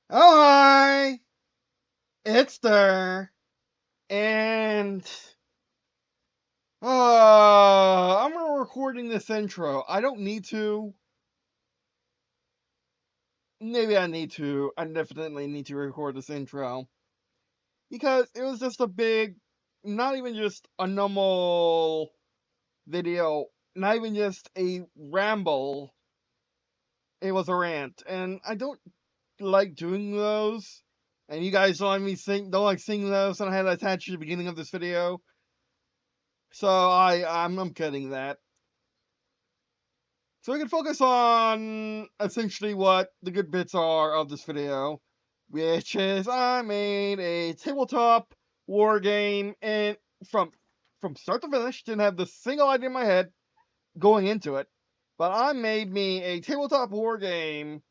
Oh hi, it's there, and I'm recording this intro. I don't need to. Maybe I need to. I definitely need to record this intro because it was just a big, not even just a normal video, not even just a ramble. It was a rant, and I don't like doing those. And you guys don't like seeing those, and I had to attach to the beginning of this video. So I'm cutting that. So we can focus on essentially what the good bits are of this video, which is I made a tabletop war game and from start to finish, didn't have the single idea in my head going into it, but I made me a tabletop war game,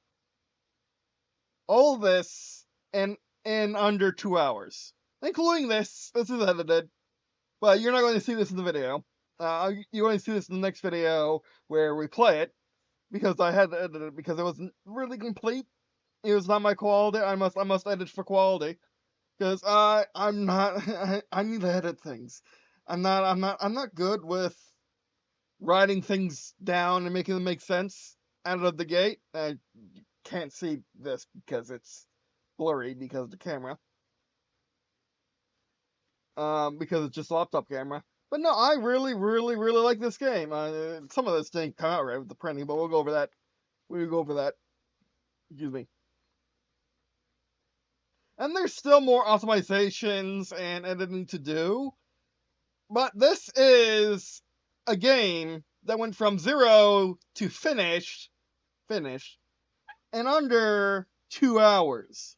all this in under 2 hours, including this. This is edited, but you're not going to see this in the video. You're going to see this in the next video where we play it because I had to edit it because it wasn't really complete. It was not my quality. I must edit for quality because I'm not I need to edit things. I'm not good with writing things down and making them make sense out of the gate. I can't see this because it's blurry because of the camera. Because it's just a laptop camera. But no, I really, really, really like this game. Some of this didn't come out right with the printing, but we'll go over that. We'll go over that. Excuse me. And there's still more optimizations and editing to do. But this is a game that went from zero to finished, in under 2 hours.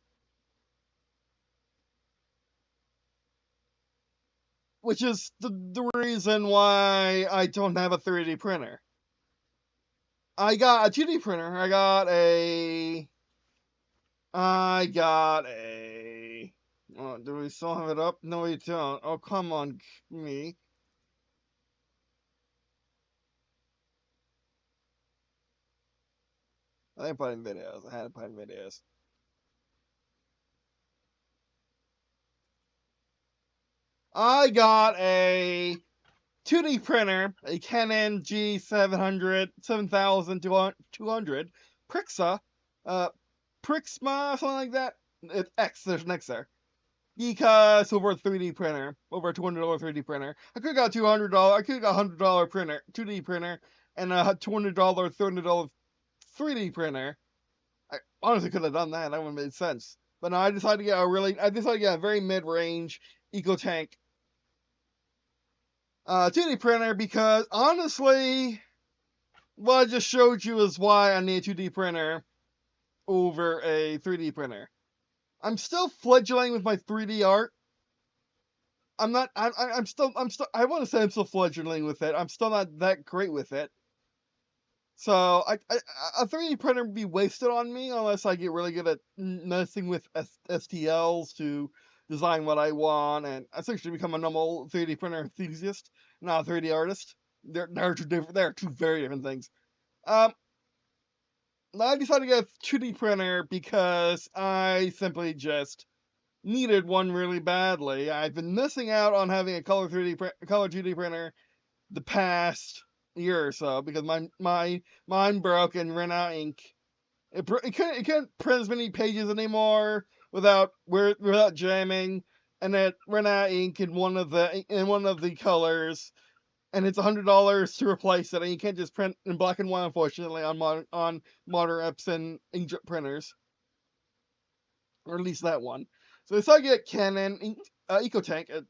Which is the reason why I don't have a 3D printer. I got a 2D printer. I got a. Oh, do we still have it up? No, we don't. Oh, come on, me. I didn't put in videos. I had to put in videos. I got a 2D printer, a Canon G700, 7200, Prixa, Prixma, something like that. It's X, there's an X there. Because over a 3D printer, over a $200 3D printer, I could have got $200, I could have got a $100 printer, 2D printer, and a $200, $300 3D printer. I honestly could have done that. That would have made sense. But no, I decided to get a very mid-range EcoTank 2D printer because honestly, what I just showed you is why I need a 2D printer over a 3D printer. I'm still fledgling with my 3D art. I'm not. I'm still. I want to say I'm still fledgling with it. I'm still not that great with it. So a 3D printer would be wasted on me unless I get really good at messing with STLs to design what I want and essentially become a normal 3D printer enthusiast, not a 3D artist. They're two different. They're two very different things. Um, I decided to get a 2D printer because I simply just needed one really badly. I've been missing out on having a color 2D printer the past year or so because mine broke and ran out of ink. It couldn't print as many pages anymore without jamming, and it ran out of ink in one of the colors, and it's $100 to replace it, and you can't just print in black and white, unfortunately, on modern Epson inkjet printers, or at least that one. So I decided to get Canon EcoTank,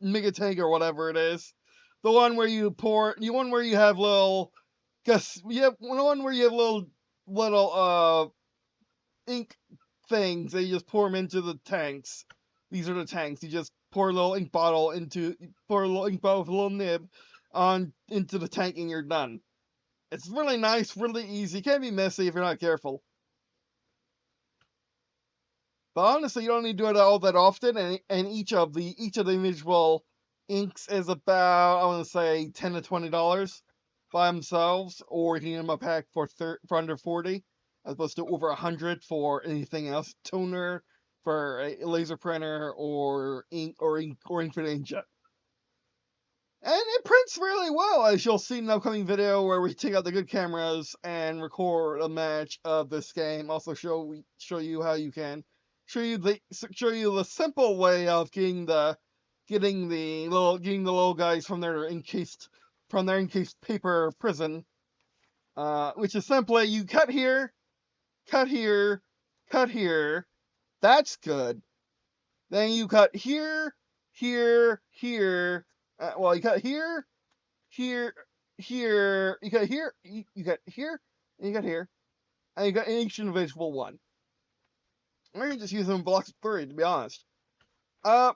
Mega Tank or whatever it is, the one where you have little, guess you have one where you have little ink things that you just pour them into the tanks. These are the tanks. You just pour a little ink bottle with a little nib on into the tank and you're done. It's really nice, really easy. It can be messy if you're not careful. But honestly, you don't need to do it all that often, and each of the individual inks is about, I want to say, $10 to $20 by themselves, or you can get them a pack for under 40. as opposed to over 100 for anything else, toner for a laser printer or ink for inkjet. And it prints really well, as you'll see in an upcoming video where we take out the good cameras and record a match of this game. Also show you how you can show you the simple way of getting the little guys from their encased paper prison, which is simply you cut here, cut here, cut here. That's good. Then you cut here, here, here. Well, you cut here, here, here. You cut here, you cut here, and you cut here, and you got each individual one. Or you can just use them in blocks of 3, to be honest. And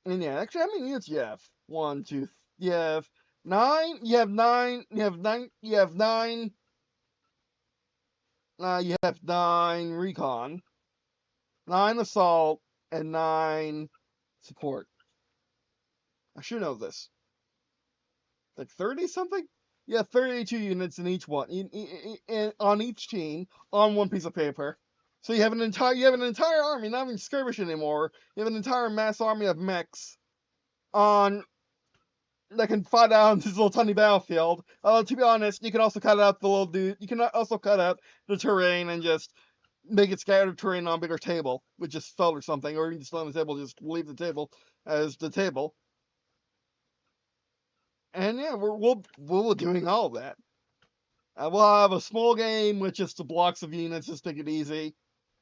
yeah, actually, how many units you have? 1, 2, you have 9. You have 9. You have 9. You have 9. You have 9 recon, 9 assault, and 9 support. I should know this. Like 30 something? Yeah, 32 units in each one, on each team, on one piece of paper. So you have an entire army, not even skirmish anymore. You have an entire mass army of mechs that can fight out on this little tiny battlefield. To be honest, you can also cut out the little dude. You can also cut out the terrain and just make it scattered terrain on a bigger table with just felt or something, or you can just on the table, just leave the table as the table. And yeah, we're doing all of that. We'll have a small game with just the blocks of units, just take it easy,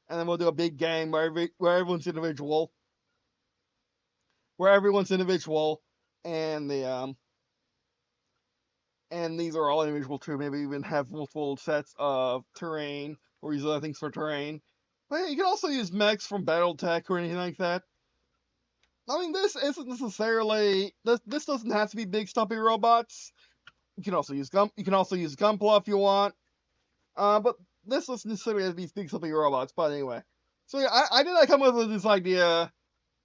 and then we'll do a big game where everyone's individual, and and these are all individual too. Maybe even have multiple sets of terrain or use other things for terrain. But you can also use mechs from BattleTech or anything like that. I mean, this isn't necessarily this doesn't have to be big stumpy robots. You can also use Gunpla if you want. But this doesn't necessarily have to be big stumpy robots. But anyway, so yeah, I did not come up with this idea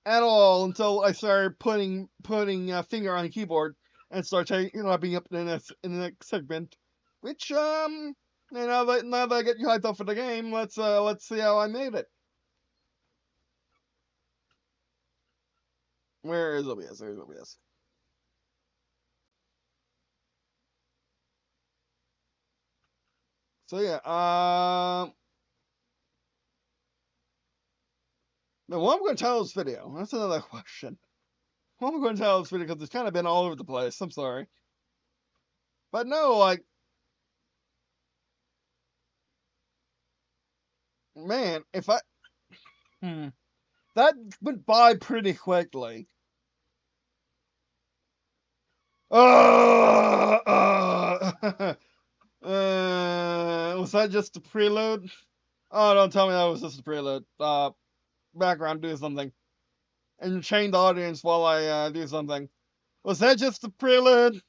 at all until I started putting a finger on the keyboard and start typing up in the next segment. Which now that I get you hyped up for the game, let's see how I made it. Where is OBS? There's OBS. So yeah, now what am I going to title this video? That's another question. What am I going to title this video? Because it's kind of been all over the place. I'm sorry, but no, like, man, if I that went by pretty quickly. Was that just a prelude? Oh, don't tell me that was just a prelude. Background, do something. Entertain the audience while I do something. Was that just a prelude?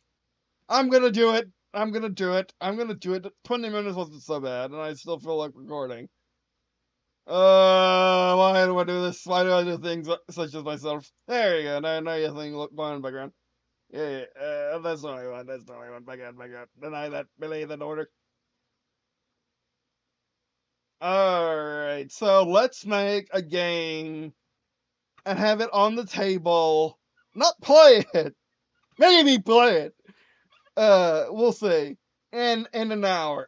I'm gonna do it. 20 minutes wasn't so bad, and I still feel like recording. Why do I do this? Why do I do things such as myself? There you go. Now you think going in the background. Yeah, that's the only one. Back out. Deny that. Belay that order. Alright, so let's make a game and have it on the table. Not play it. Maybe play it. We'll see. In an hour.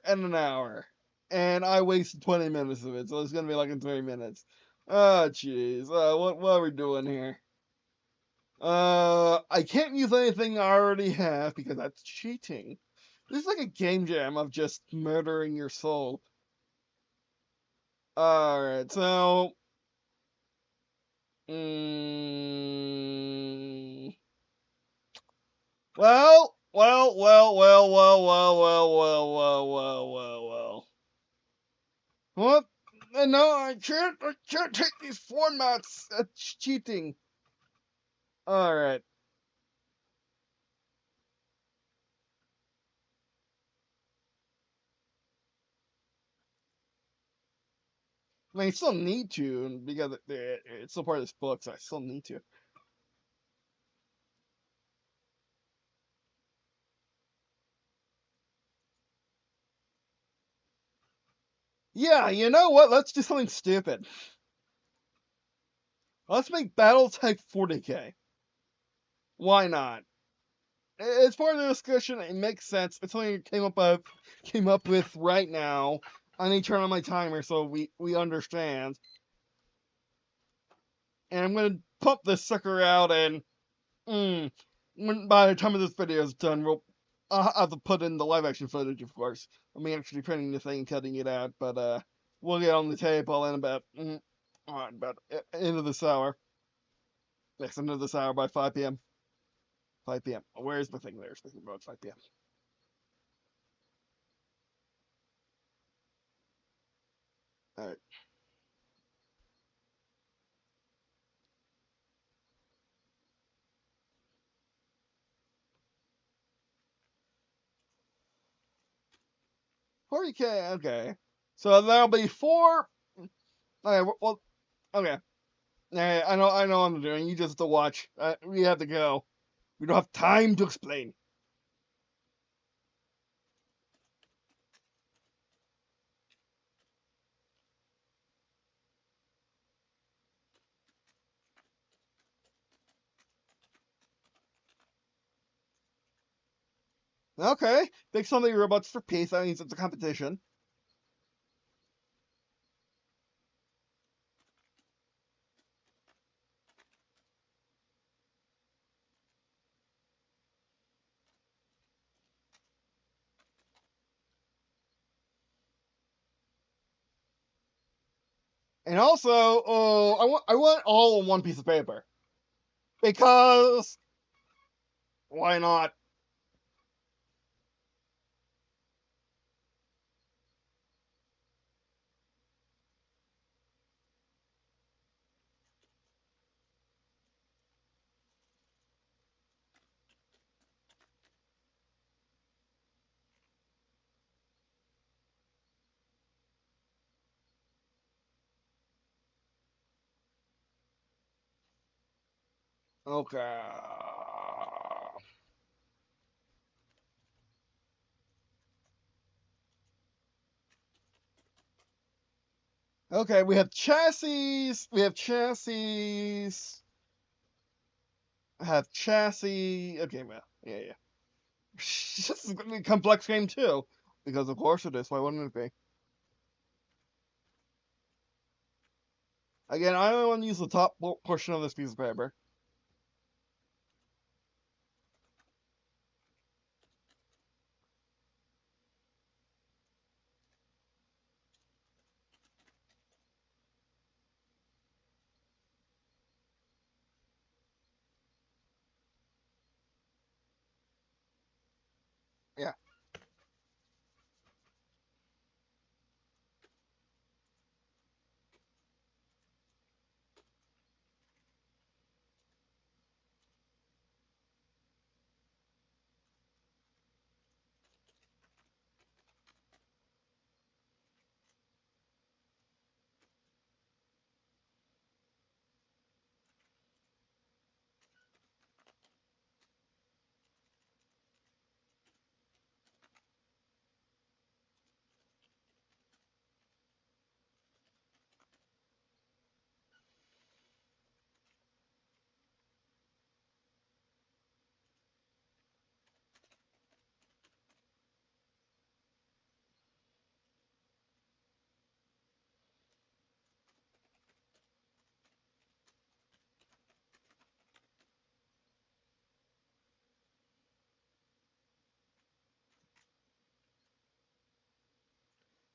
And I wasted 20 minutes of it, so it's gonna be like in 3 minutes. Oh, jeez. What are we doing here? I can't use anything I already have because that's cheating. This is like a game jam of just murdering your soul. Alright, so... Well. What? No, I can't take these formats. That's cheating. Alright. I mean, I still need to, because it's still part of this book, so I still need to. Yeah, you know what? Let's do something stupid. Let's make BattleTech 40K. Why not? It's part of the discussion. It makes sense. It's something I came up with right now. I need to turn on my timer so we understand. And I'm gonna pump this sucker out, and by the time of this video is done, I'll have to put in the live action footage, of course. I mean, actually printing the thing and cutting it out, but we'll get on the table in about end of this hour. Next end of this hour by 5 p.m. 5 p.m. Where's the thing? There's the thing about 5 p.m. All right. $40K. Okay. So that'll be four. Okay. Well. Okay. Alright, I know what I'm doing. You just have to watch. We have to go. We don't have time to explain. Okay. Big zombie robots for peace. That means it's a competition. And also, I want all on one piece of paper because why not? Okay. Okay, we have chassis. We have chassis. I have chassis. Okay, well, yeah. This is gonna be a complex game too, because of course it is. Why wouldn't it be? Again, I only want to use the top portion of this piece of paper. Yeah.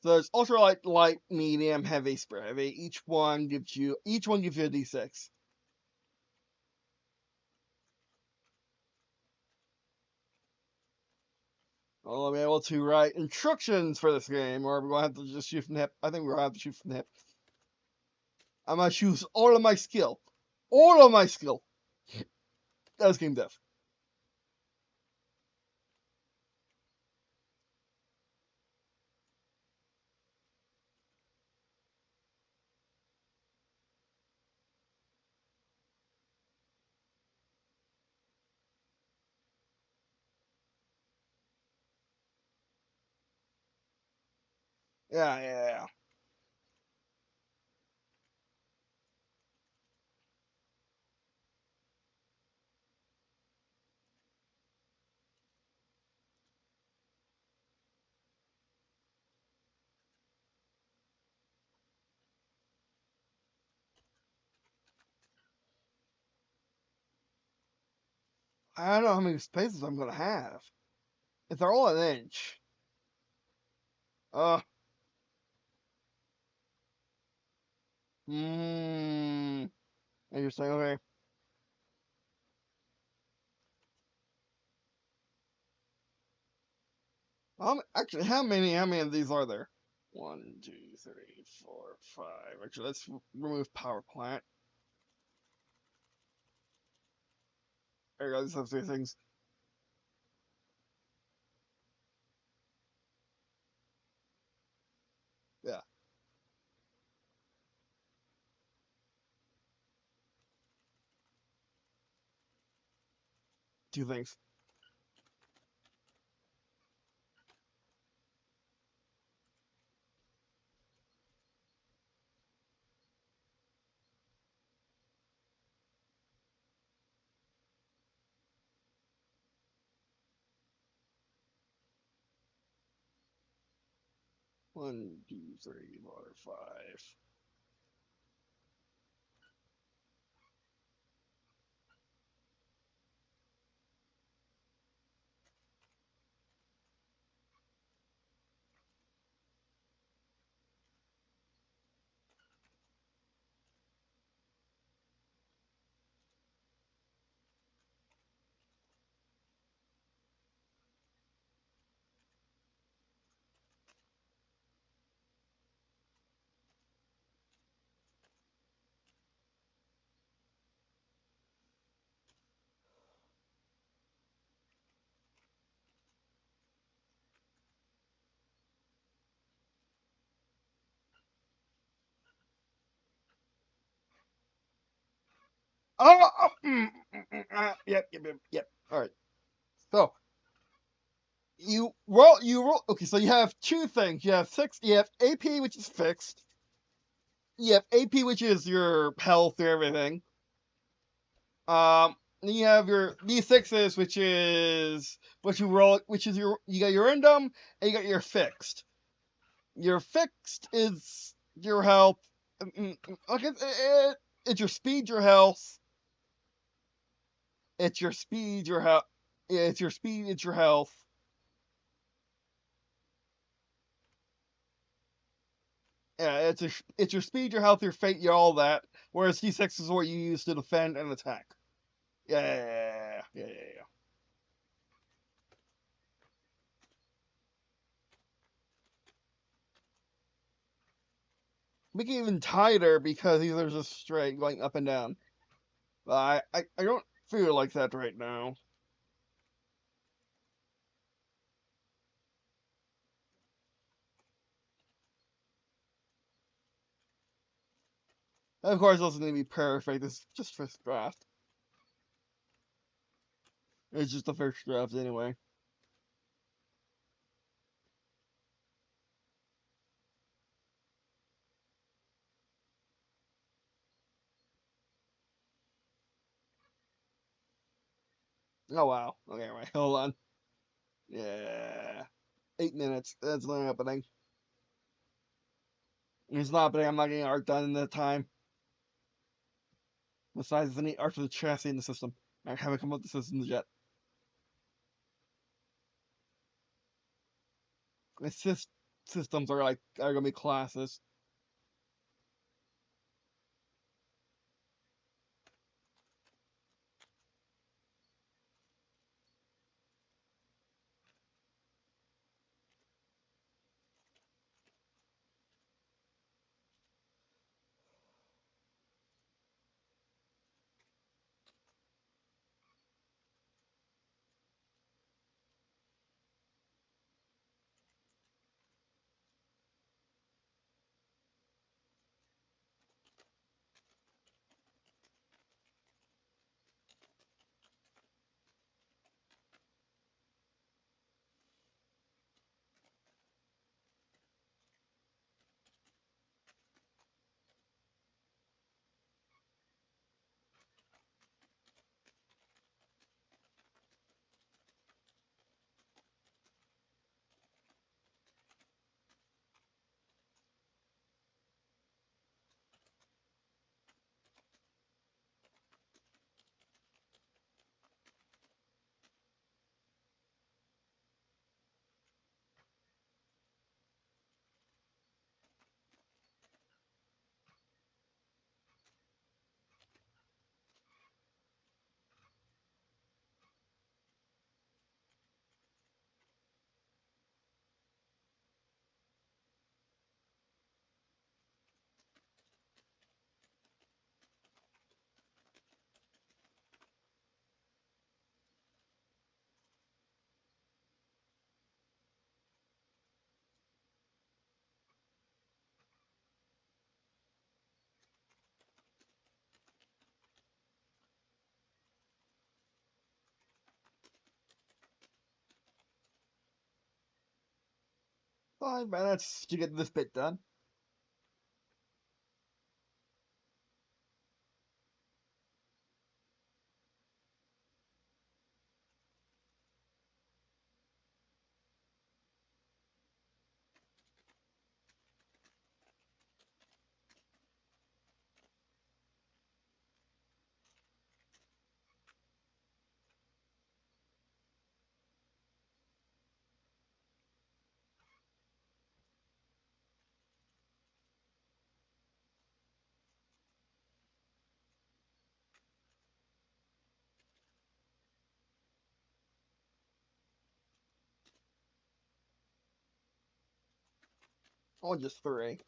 So there's ultralight, light, medium, heavy, super heavy. Each one gives you a D6. I'll be able to write instructions for this game, or we're gonna have to just shoot from the hip. I think we're gonna have to shoot from the hip. I'm gonna choose all of my skill. All of my skill. That's game dev. Yeah. I don't know how many spaces I'm gonna have. If they're all an inch. Uh, hmm. And you're saying, okay. Actually, how many of these are there? One, two, three, four, five. Actually, let's remove power plant. There you go. These have three things. Yeah, two things. One, two, three, four, five. Yep. All right. So you roll. Okay, so you have two things. You have six. You have AP, which is fixed. You have AP, which is your health or everything. Then you have your D6s, which is what you roll, which is you got your random and you got your fixed. Your fixed is your health. Okay, it's your speed, your health. It's your speed, your health. Yeah, it's your speed, it's your health. Yeah, it's your speed, your health, your fate, your all that. Whereas D6 is what you use to defend and attack. Yeah. Make it even tighter because these are just straight going up and down. But I don't feel like that right now. Of course, it doesn't need to be perfect. It's just first draft. It's just the first draft anyway. Oh wow. Okay, right. Hold on. Yeah. 8 minutes. That's not happening. It's not happening. I'm not getting art done in that time. Besides, I need art for the chassis in the system. I haven't come up with the systems yet. Assist systems are gonna be classes. 5 minutes to get this bit done. Or just 3.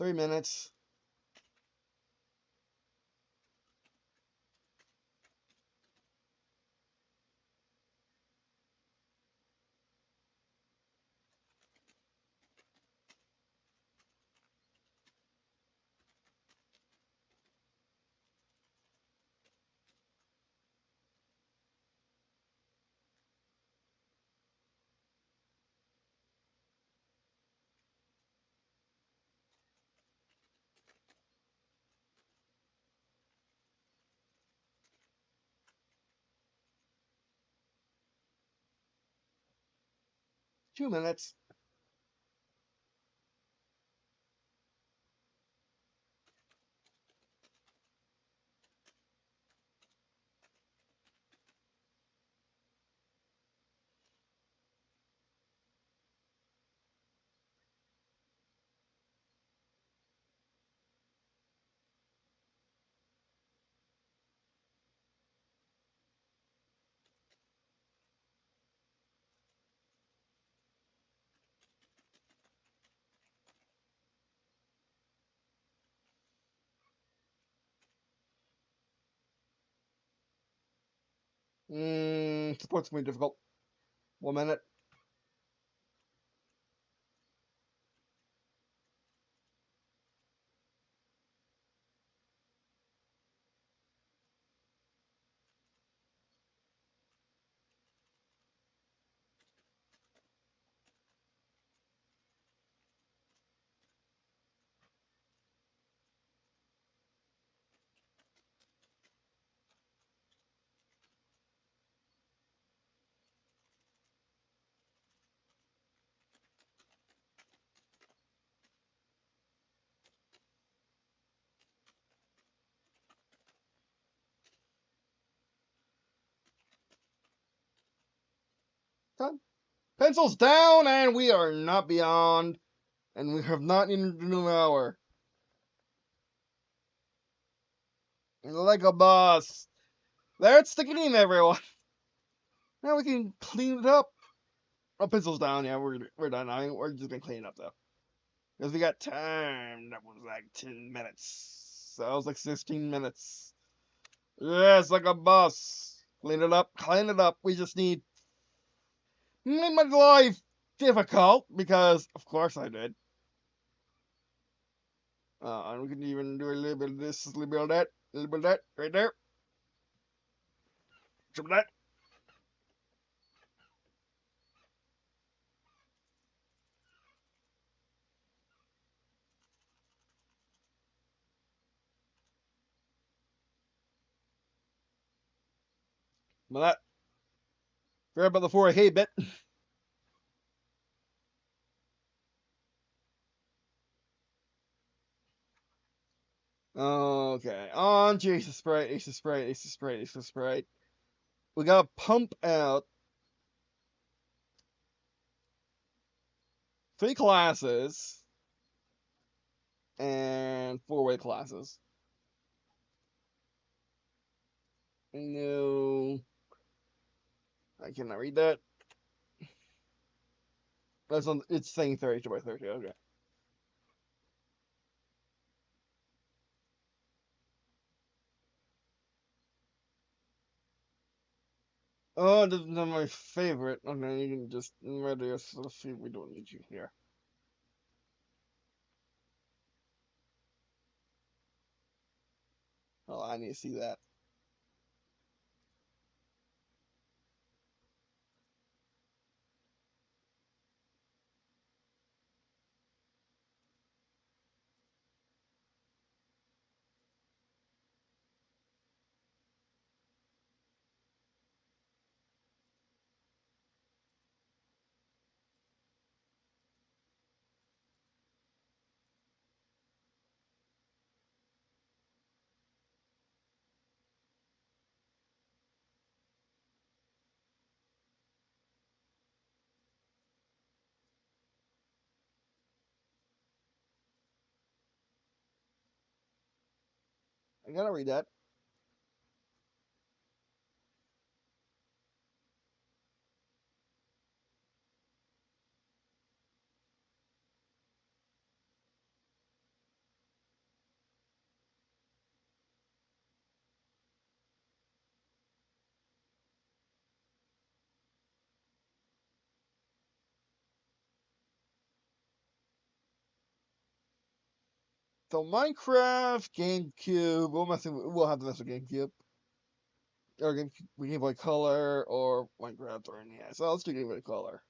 Three minutes. Two minutes. Support's gonna be difficult. 1 minute. Done. Pencils down, and we are not beyond, and we have not entered the new hour. Like a boss. That's the game, everyone. Now we can clean it up. Oh, pencils down. Yeah, we're done. We're just gonna clean it up though, because we got time. That was like 10 minutes. So that was like 16 minutes. Yes, like a boss. Clean it up. Clean it up. We just need make my life difficult because, of course, I did. And we can even do a little bit of this, a little bit of that, a little bit of that, right there. Some of that. Some of that. Forget about the 4K bit. Okay, on to Ace of Sprite, Ace of Sprite, Ace of Sprite, Ace of Sprite. We gotta pump out 3 classes and 4-way classes. No, I cannot read that. That's on. It's saying 32 by 30. Okay. Oh, this is not my favorite. Okay, you can just ready. Let's see if we don't need you here. Oh, I need to see that. I gotta read that. So Minecraft, GameCube. We'll have to mess with GameCube or Game Boy Color or Minecraft or NES. So let's do Game Boy Color.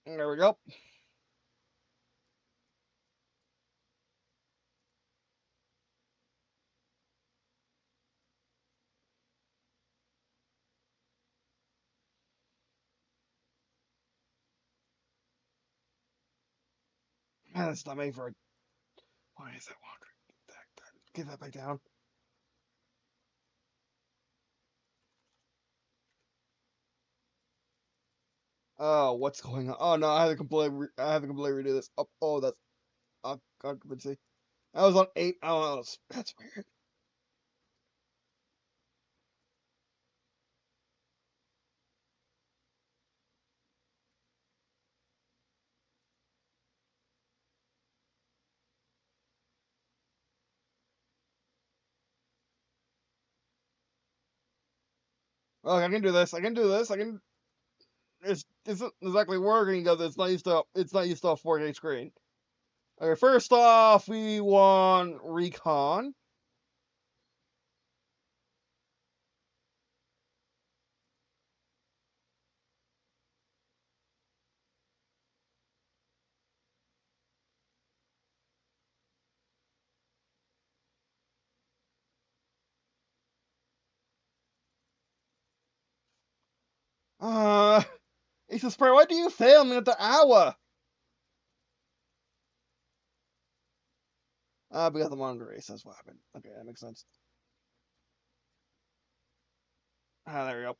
There we go. Man, that's not made for a. Why is that wandering? Get that back down. Oh, what's going on? Oh no, I have to completely redo this. Oh, that's occupancy. I was on 8. Oh, that's weird. Okay, I can do this. I can do this. I can. It's isn't exactly working because it's not used to a 4K screen. Okay, first off, we want Recon. Uh, Ace of Spray, why do you fail me at the hour? Because the monitor race, that's what happened. Okay, that makes sense. Ah, there we go.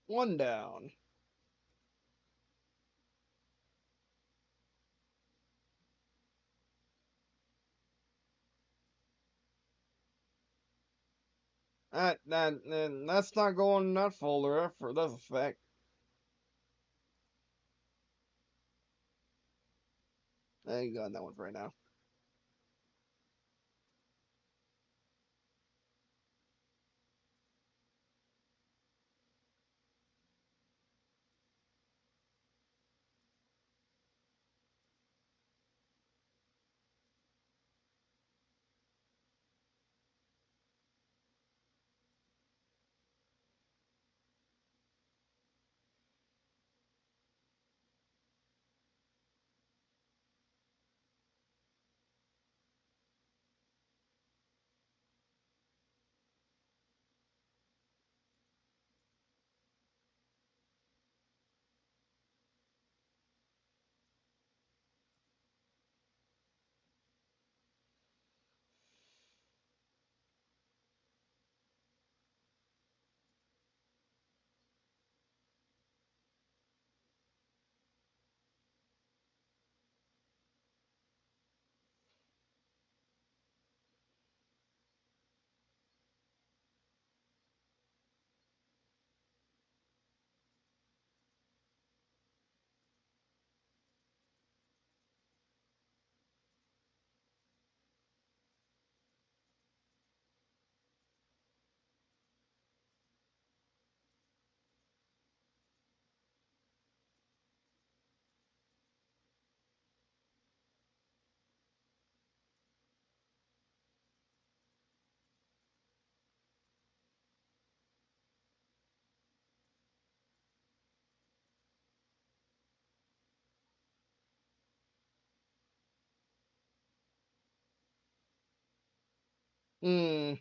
One down. That's not going in that folder for this effect. There you go, that one for right now. Hmm.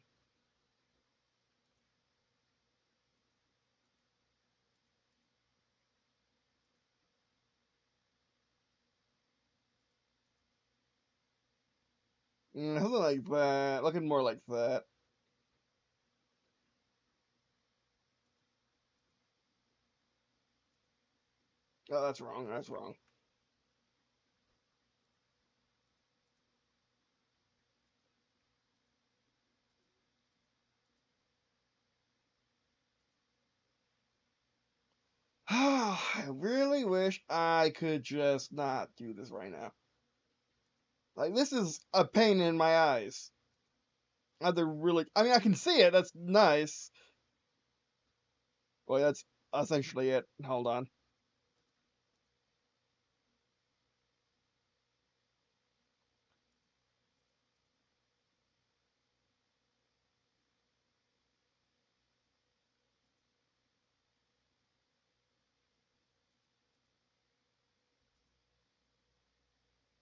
Something like that. Looking more like that. Oh, that's wrong. That's wrong. I really wish I could just not do this right now. Like, this is a pain in my eyes. They're really. I mean, I can see it. That's nice. Well, that's essentially it. Hold on.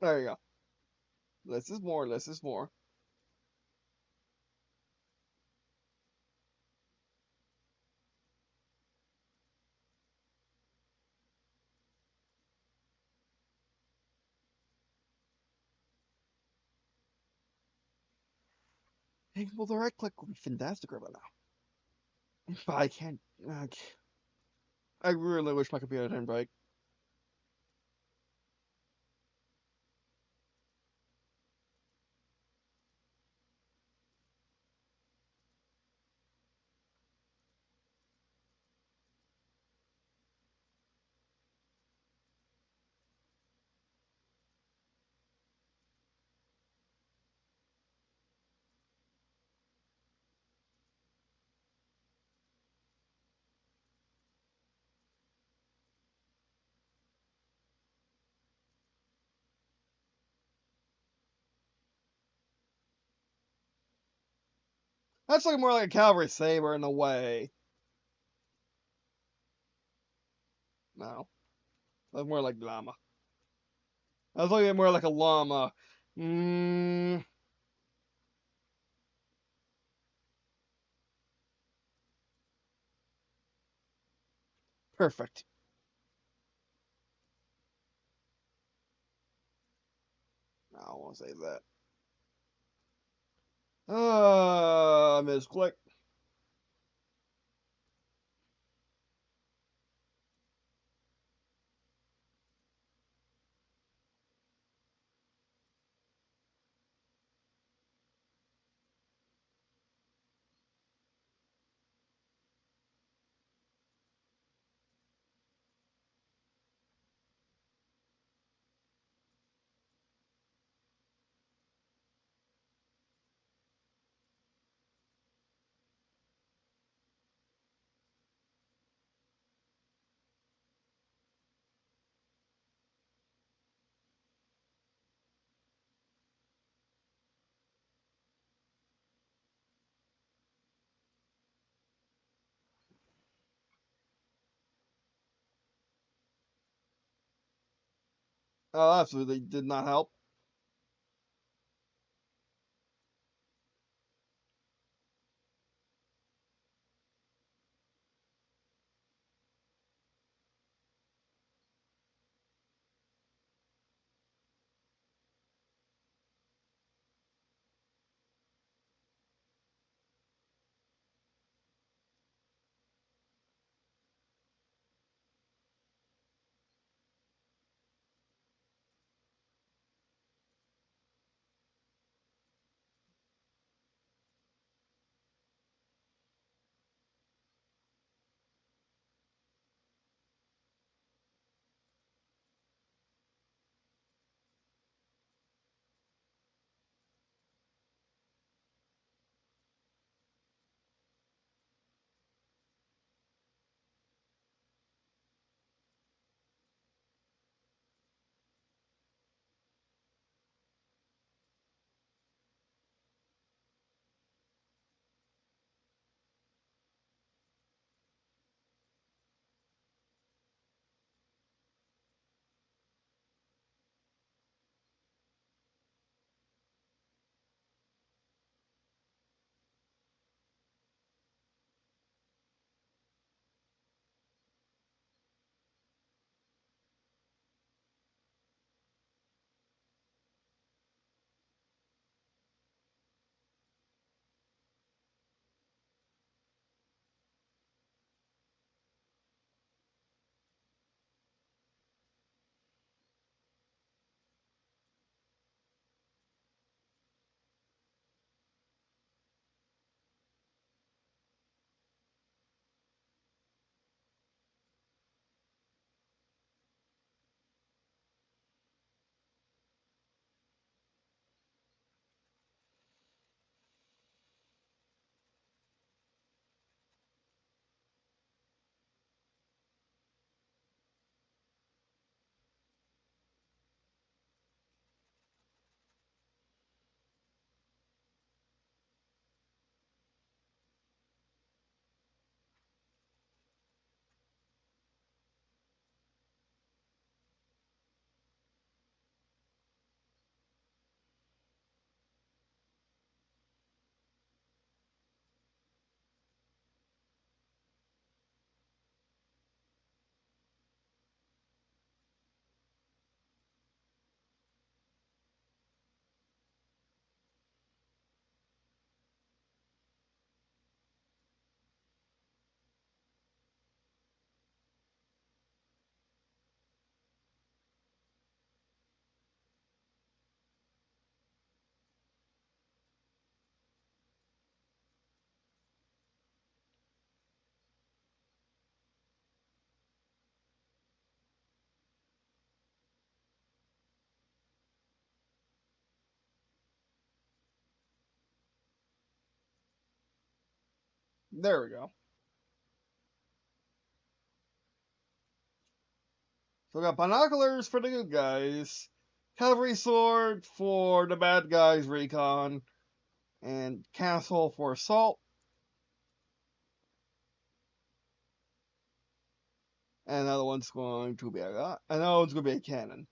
There you go. Less is more. Less is more. Well, the right click would be fantastic right now. But I can't. I really wish my computer didn't break. That's looking more like a cavalry saber in a way. No, that's more like llama. I was looking at more like a llama. Mmm. Perfect. I won't say that. Misclick. Oh, absolutely did not help. There we go. So we got binoculars for the good guys, cavalry sword for the bad guys, Recon, and castle for assault. And another one's going to be another one's going to be a cannon.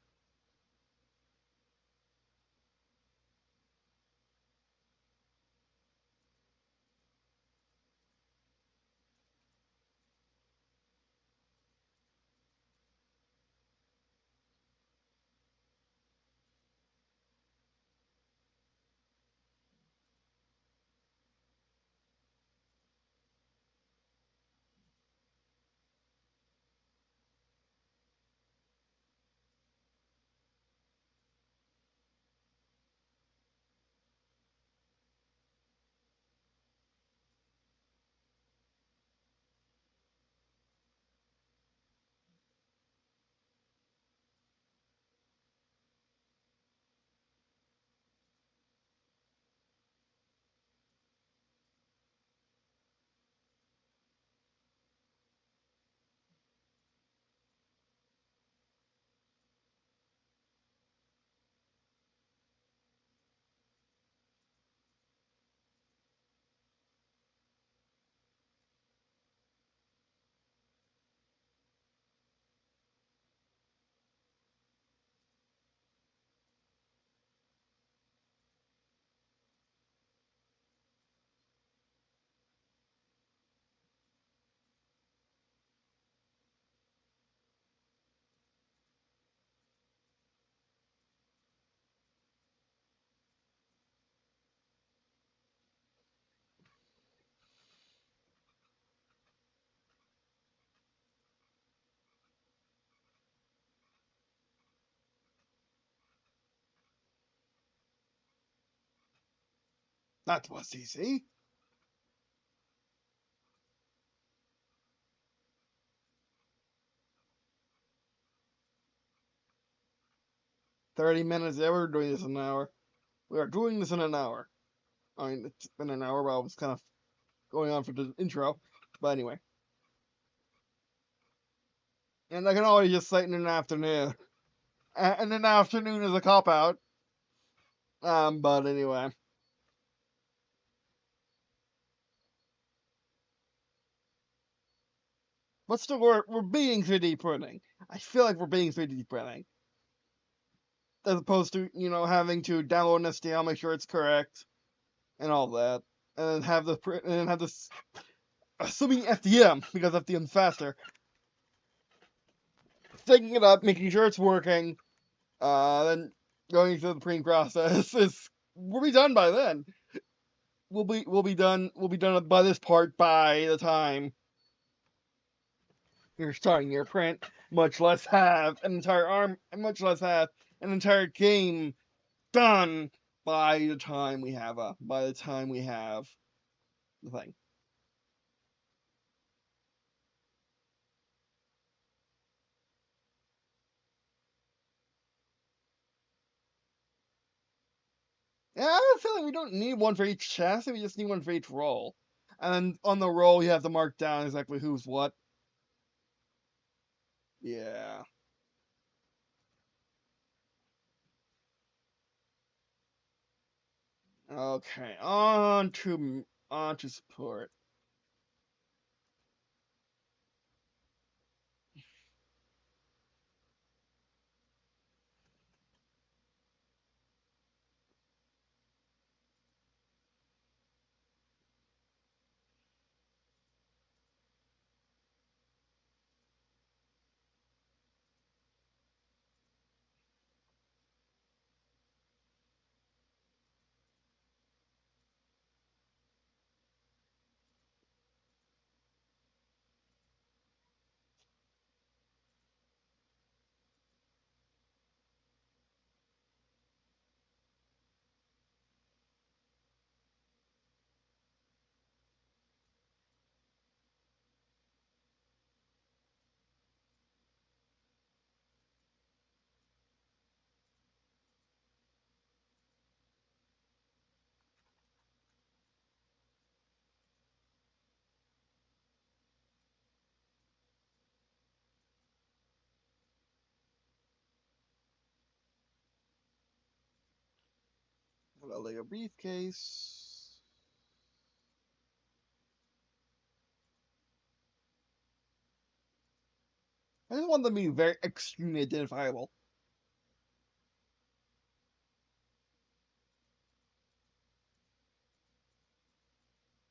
That was easy. 30 minutes. Yeah, we're doing this in an hour. We are doing this in an hour. I mean, it's been an hour, but I was kind of going on for the intro. But anyway. And I can always just say it in an afternoon. And an afternoon is a cop out. But anyway. But still, we're being 3D printing. I feel like we're being 3D printing. As opposed to, having to download an STL, make sure it's correct, and all that. And then have this, assuming FDM, because FDM's faster, taking it up, making sure it's working, then going through the print process we'll be done by then. We'll be done by this part by the time you're starting your print, much less have an entire game done by the time we have the thing. Yeah, I have a feeling we don't need one for each chassis, we just need one for each roll. And then on the roll you have to mark down exactly who's what. Yeah. Okay, on to support. a Lego briefcase. I just want them to be very extremely identifiable.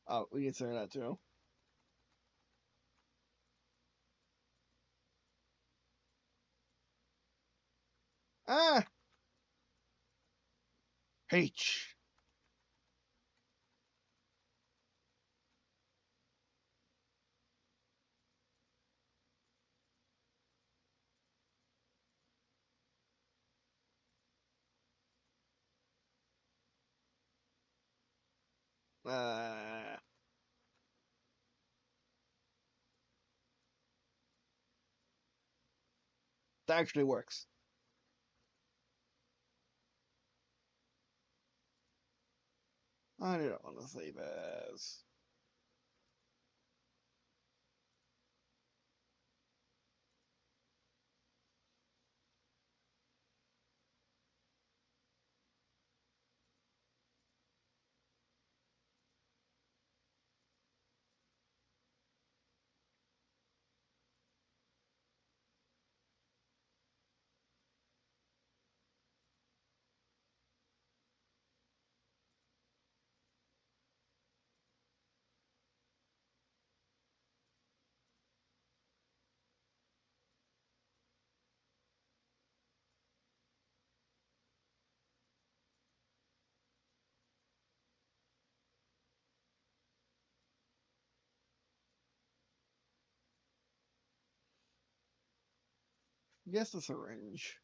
Oh, we can say that too. Ah! H. That actually works. I don't want to save as. Yes, the syringe.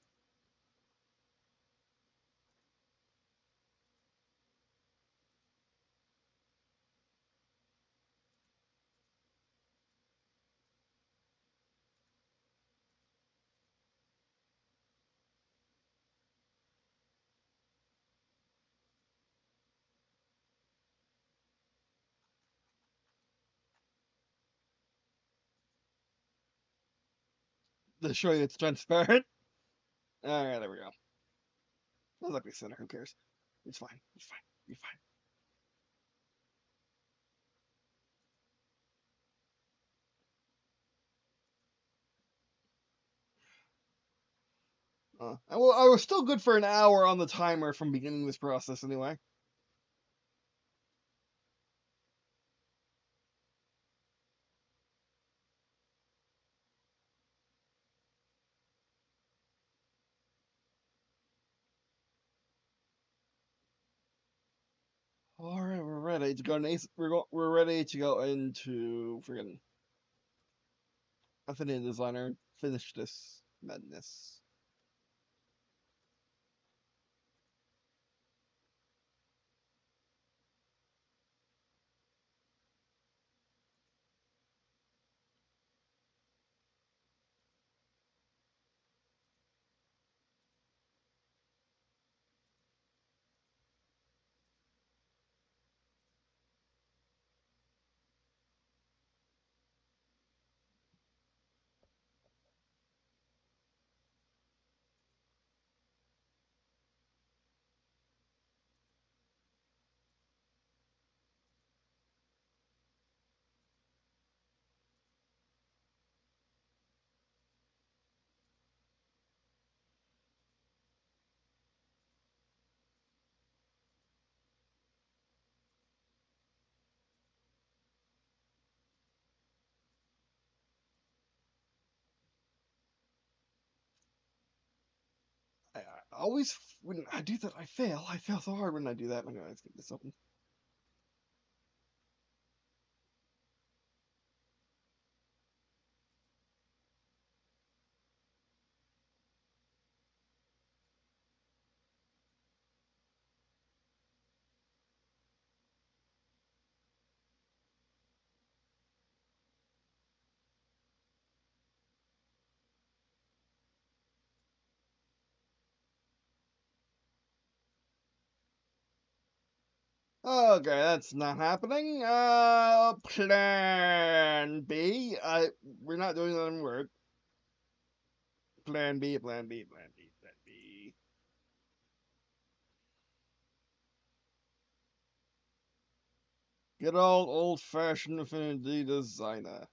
To show you it's transparent. Alright, there we go. That's like the center, who cares? It's fine. It's fine. You're fine. Well, I was still good for an hour on the timer from beginning this process anyway. All right, we're ready to go. We're ready to go into freaking Affinity Designer. Finish this madness. I always, when I do that, I fail. I fail so hard when I do that. I'm gonna let's get this open. Okay, that's not happening. Plan B. We're not doing that in Word. Plan B, plan B, plan B, plan B. Good old-fashioned Affinity Designer.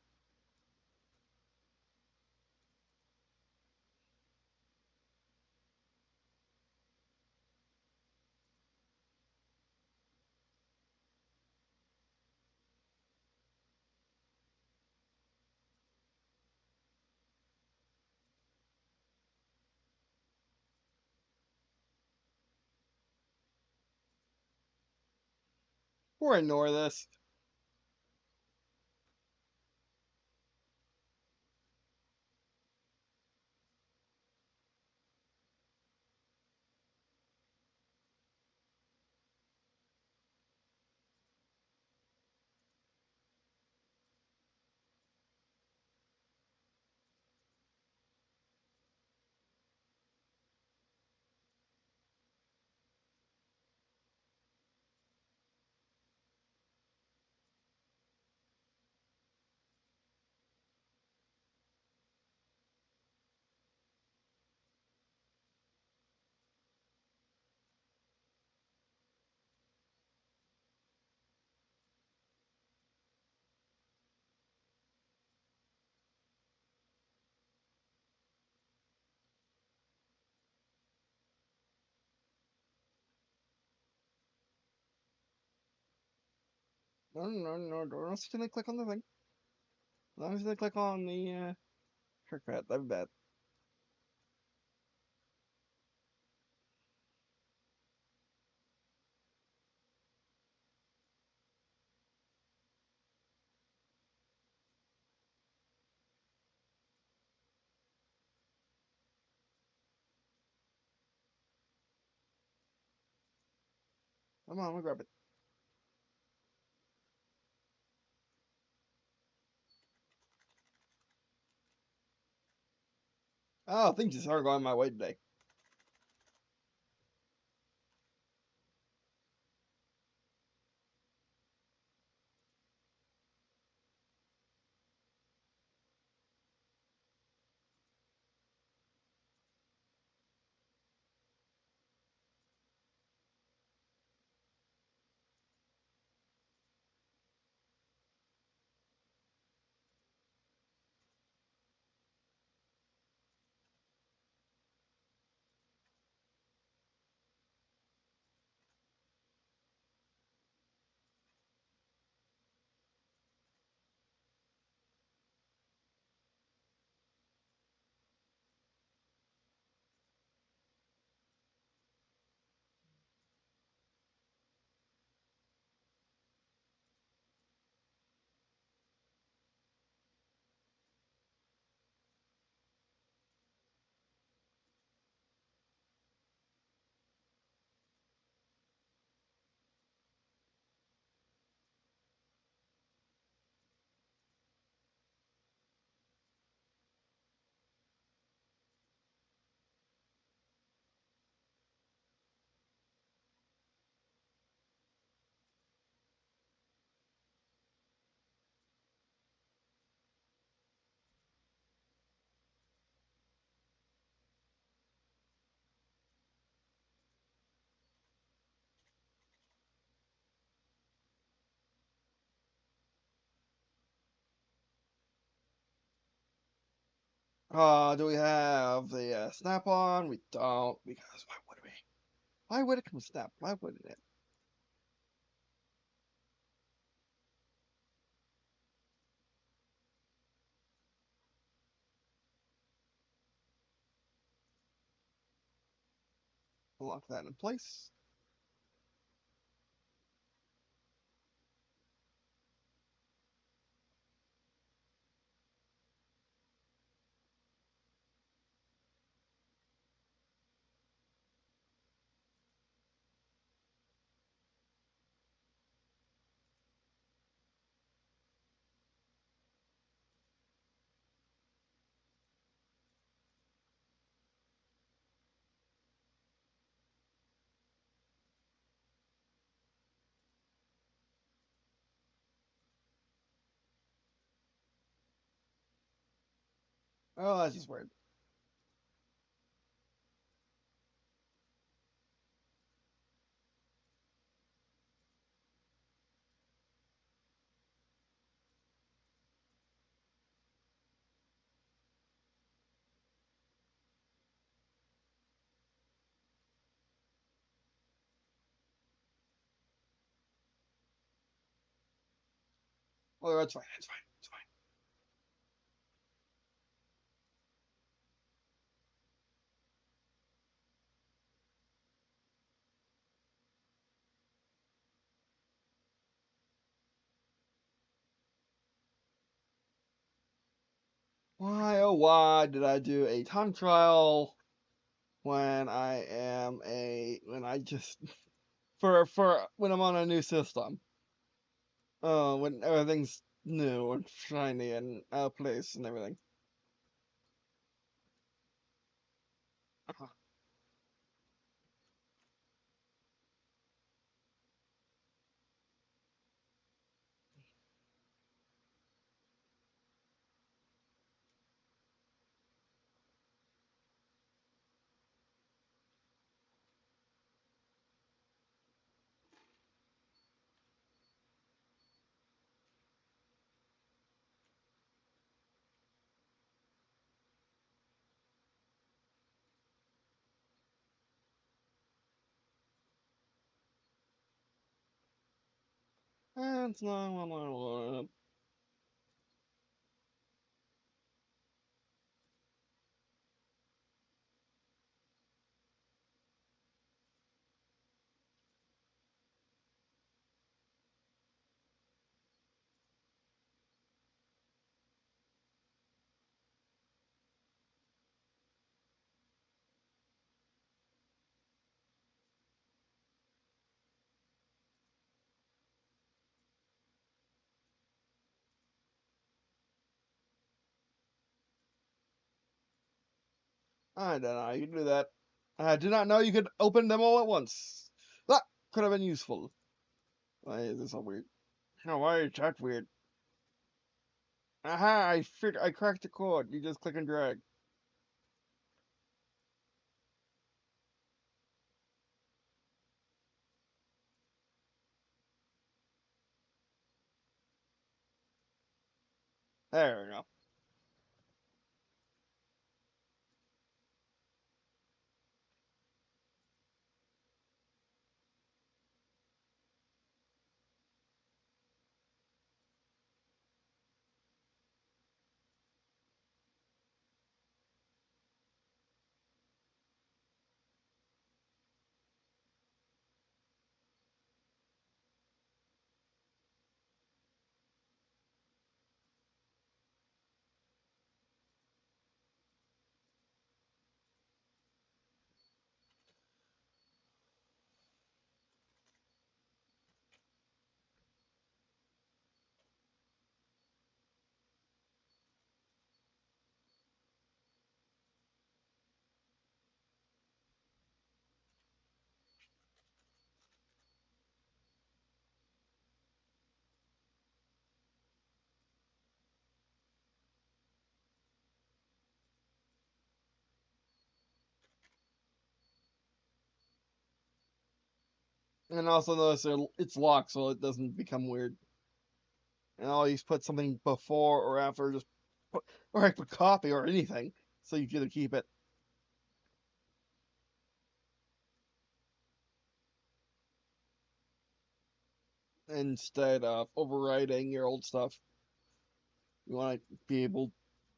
Or ignore this. No, don't accidentally click on the thing. Don't accidentally click on the shortcut. That'd be bad. Come on, I'm gonna grab it. Oh, things just aren't going my way today. Do we have the snap on? We don't, because why would we? Why would it come with snap? Why wouldn't it? Lock that in place. Oh, that's just weird. Oh, that's fine. That's fine. That's fine. Why, oh, why did I do a time trial when when I just, for when I'm on a new system? When everything's new and shiny and out of place and everything. Uh-huh. That's not what I want. I don't know. You can do that. I did not know you could open them all at once. That could have been useful. Why is this so weird? Oh, why is that weird? Aha! I cracked the code. You just click and drag. There we go. And also notice it's locked so it doesn't become weird. And always put something before or after, just put, or I put copy or anything, so you get to keep it instead of overwriting your old stuff. You want to be able,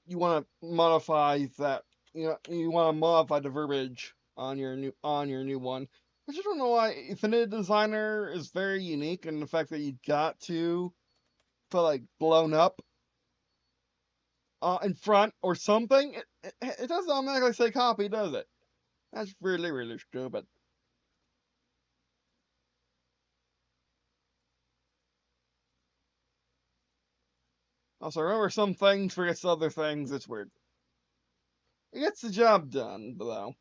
you want to modify that. You want to modify the verbiage on your new one. I just don't know why Infinite Designer is very unique in the fact that you got to put like blown up in front or something. It doesn't automatically say copy, does it? That's really, really stupid. Also, remember some things forgets other things. It's weird. It gets the job done, though.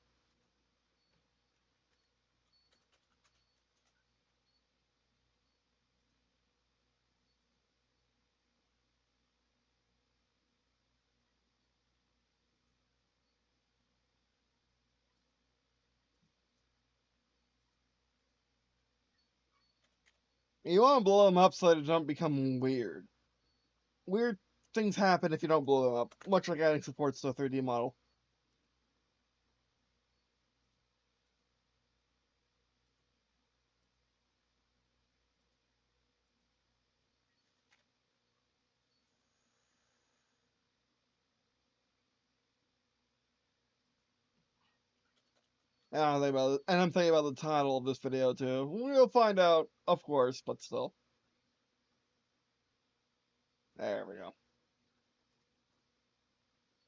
You want to blow them up so they don't become weird. Weird things happen if you don't blow them up, much like adding supports to a 3D model. And I'm thinking about the title of this video too. We'll find out, of course, but still. There we go.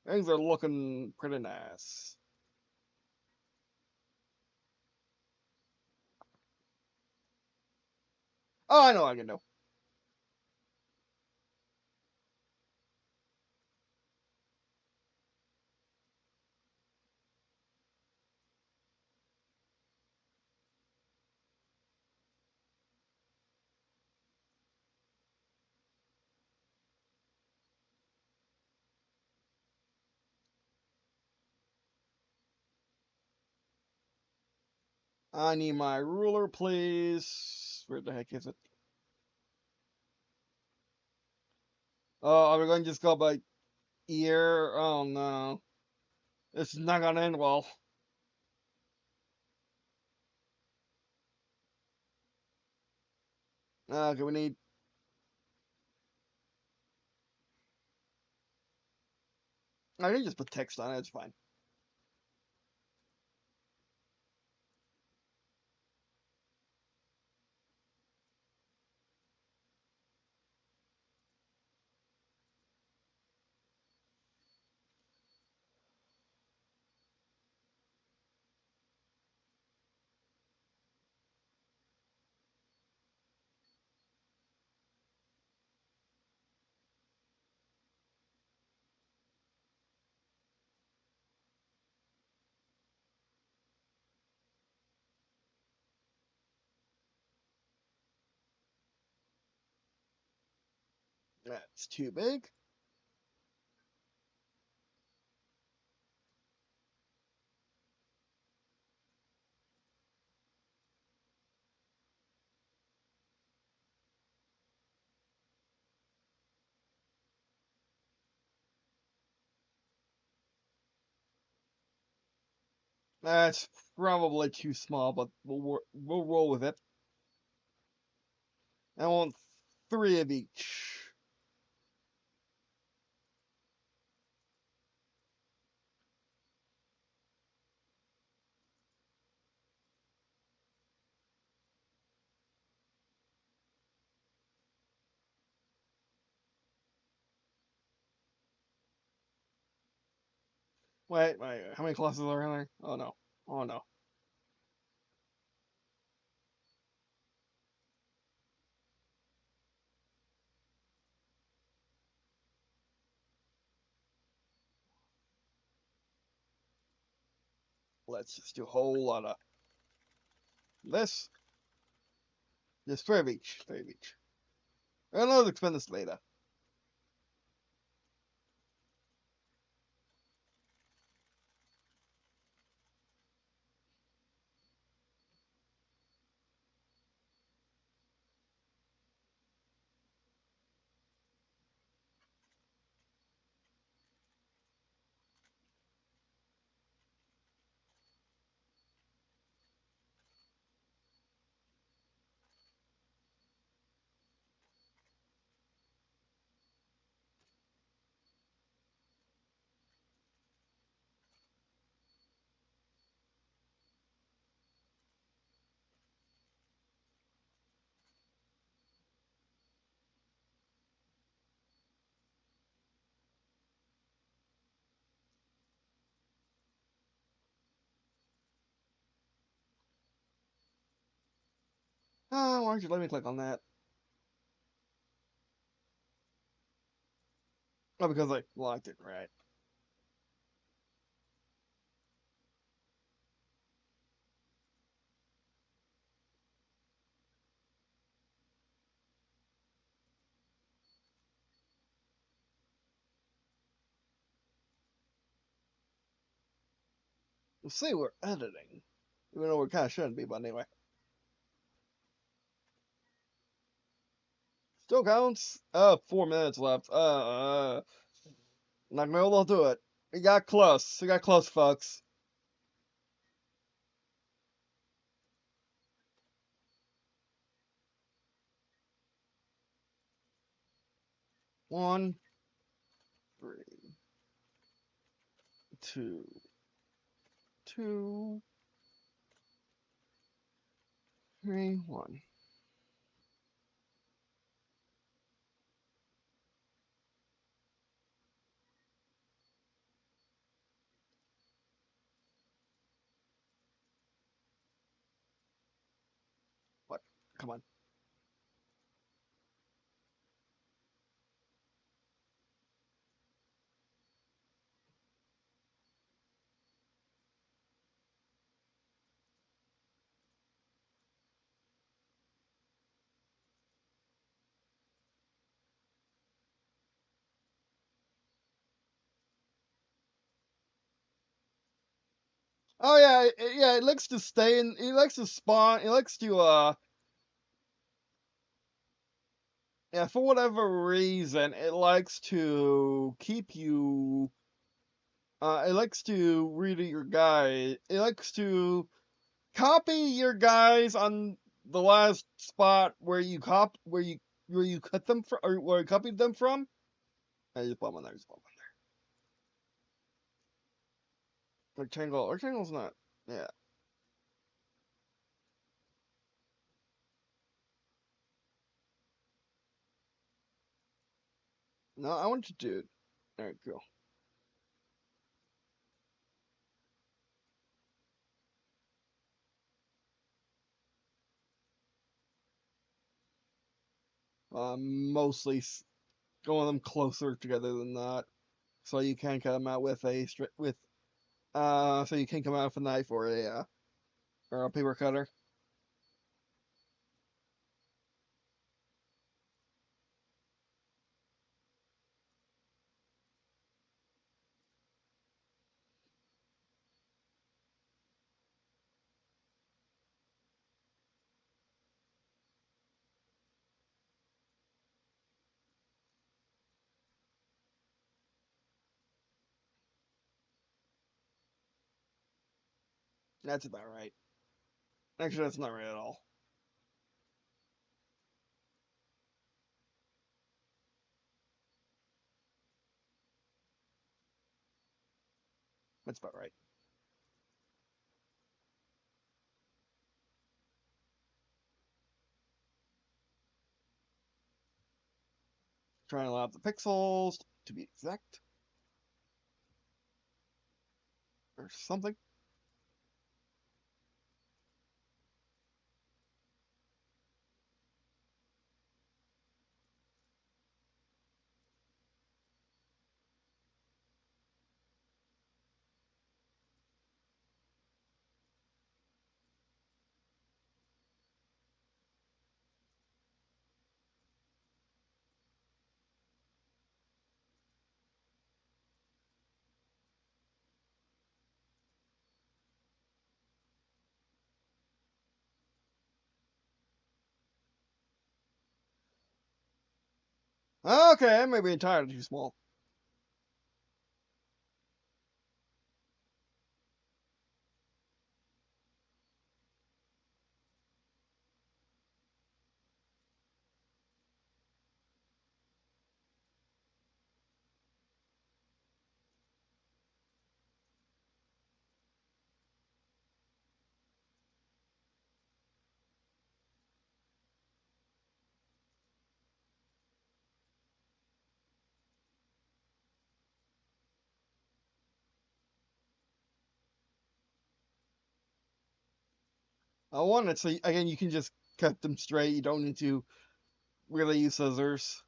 Things are looking pretty nice. Oh, I know what I can do. I need my ruler, please. Where the heck is it? Oh, are we going to just go by ear? Oh no. This is not going to end well. Okay, we need. I can just put text on it, it's fine. That's too big. That's probably too small, but we'll roll with it. I want 3 of each. Wait, how many classes are in there? Oh no. Oh no. Let's just do a whole lot of this. Just 3 of each. 3 of each. And I'll expend this later. Oh, why don't you let me click on that? Oh, because I locked it, right. We'll see, we're editing. Even though we kind of shouldn't be, but anyway. Still counts. 4 minutes left. Not gonna be able to do it. We got close. We got close, folks. One, three, two, 3-1. What? Come on. Oh yeah, yeah. It likes to stay in. It likes to spawn. It likes to Yeah. For whatever reason, it likes to keep you. It likes to read your guide. It likes to copy your guys on the last spot where you cut them from or where you copied them from. I just bomb on there. Just bomb on there. Rectangle. Rectangle's not. Yeah. No, I want to do it. All right, go. Mostly going them closer together than that, so you can come out with a so you can come out with a knife or a paper cutter. That's about right. Actually, that's not right at all. That's about right. Trying to line up the pixels to be exact, or something. Okay, maybe entirely too small. I want it so again you can just cut them straight. You don't need to really use scissors.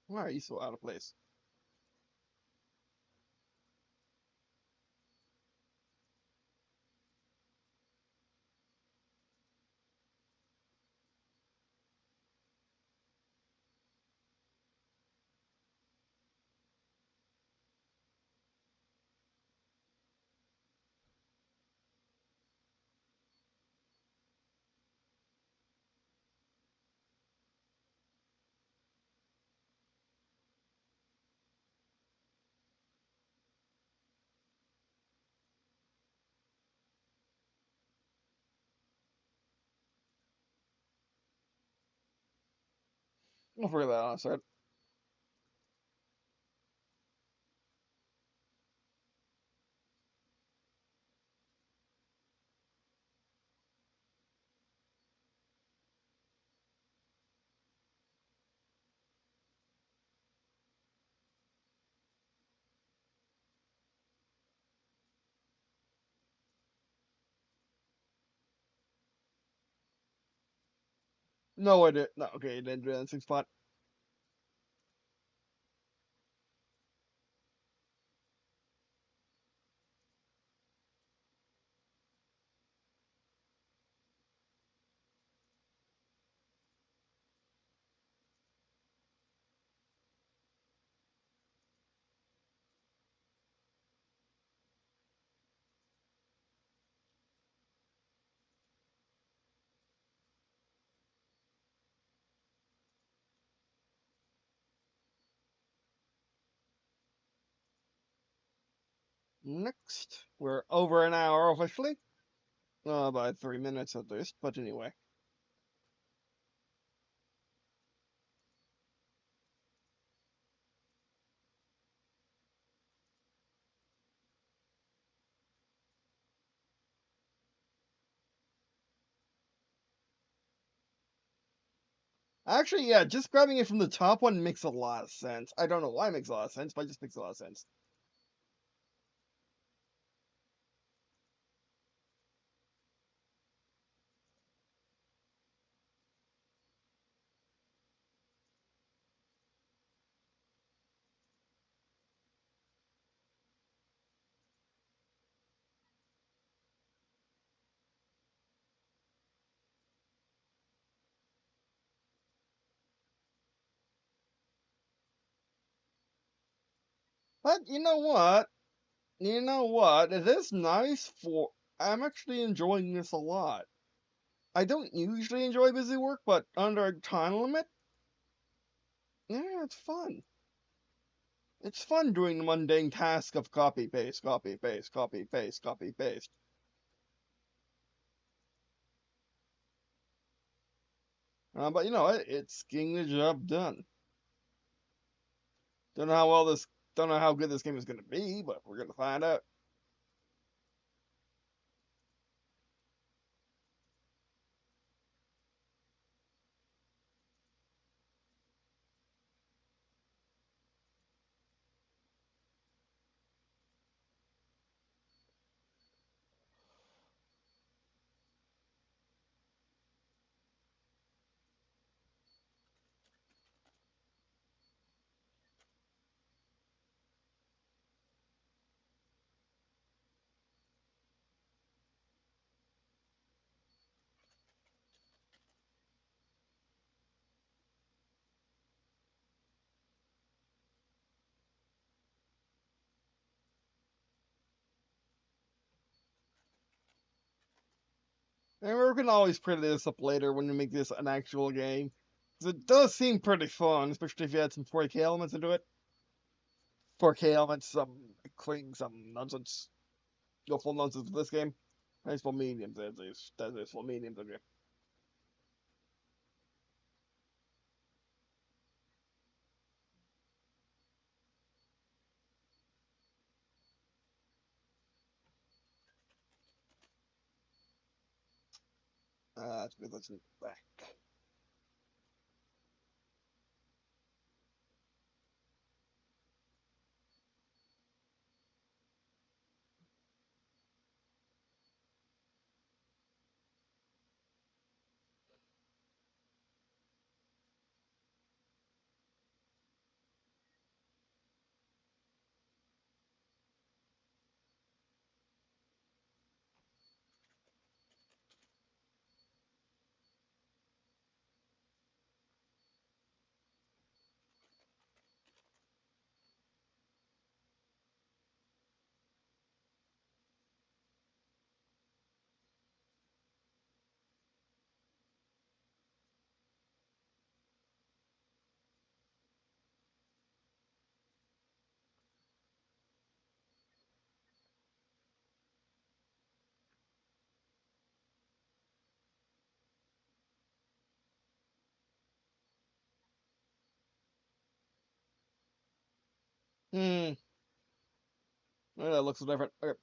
Why are you so out of place? I'll figure that out. So No, I didn't. No, okay, you didn't do that in 6 spot. Next, we're over an hour officially. By 3 minutes at least, but anyway. Actually, yeah, just grabbing it from the top one makes a lot of sense. I don't know why it makes a lot of sense, but it just makes a lot of sense. But you know what? You know what? It is nice for. I'm actually enjoying this a lot. I don't usually enjoy busy work, but under a time limit, yeah, it's fun. It's fun doing the mundane task of copy paste, copy paste, copy paste, copy paste. But you know, it's getting the job done. Don't know how well this, don't know how good this game is going to be, but we're going to find out. And we can always print this up later when we make this an actual game. Because it does seem pretty fun, especially if you add some 4K elements into it. 4K elements, some cling, some nonsense. Go full nonsense with this game. Nice full mediums, that is full mediums, okay. That's good, let's back. Hmm, well, that looks different. Okay.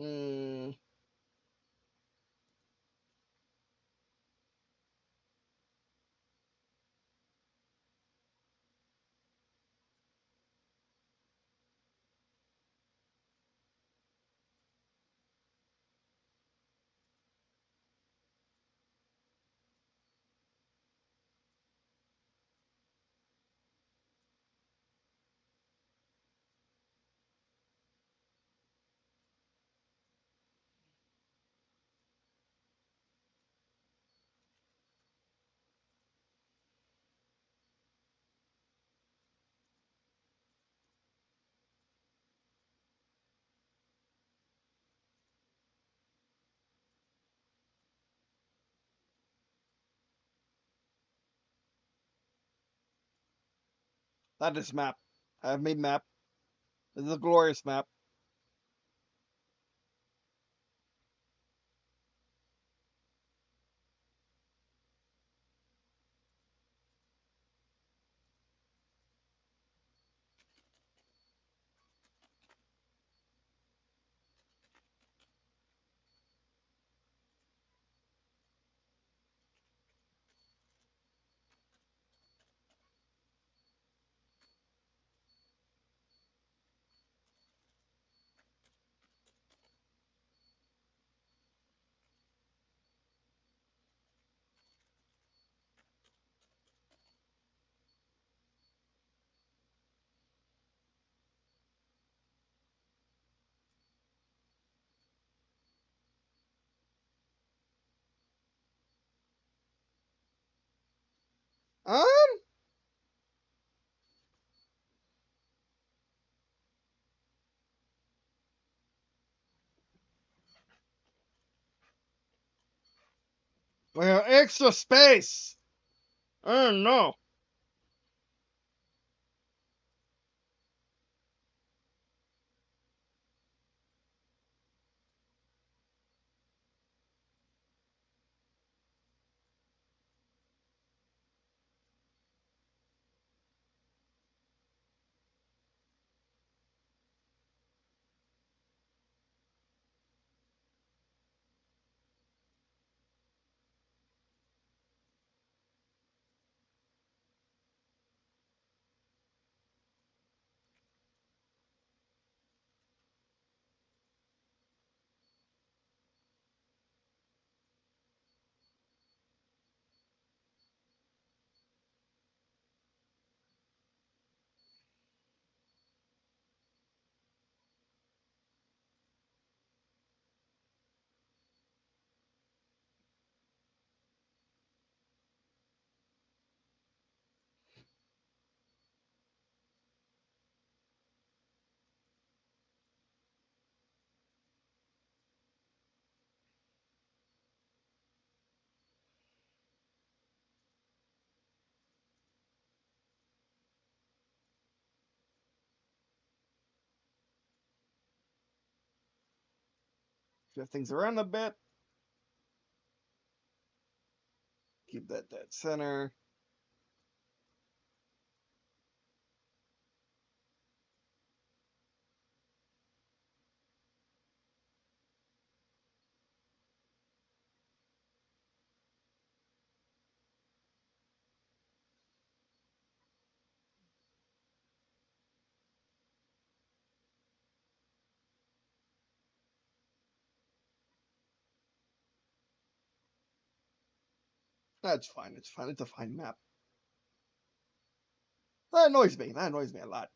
Mm. That is map. I have made map. This is a glorious map. Um, well, extra space. Oh no. Shift things around a bit. Keep that dead center. That's fine. It's fine. It's a fine map. That annoys me. That annoys me a lot.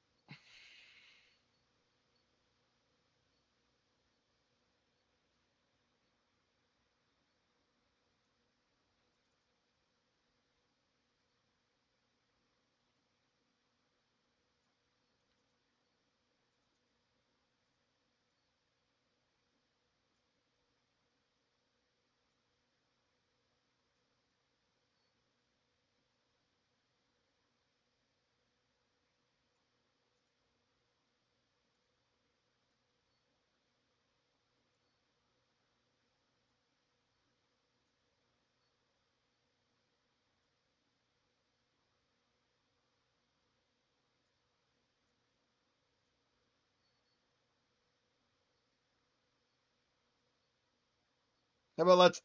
How about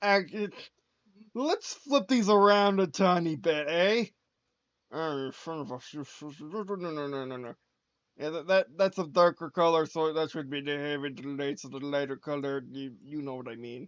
let's flip these around a tiny bit, eh? No, no, no, no, no. Yeah, that's a darker color, so that should be the heavy delays of the lighter color. You know what I mean.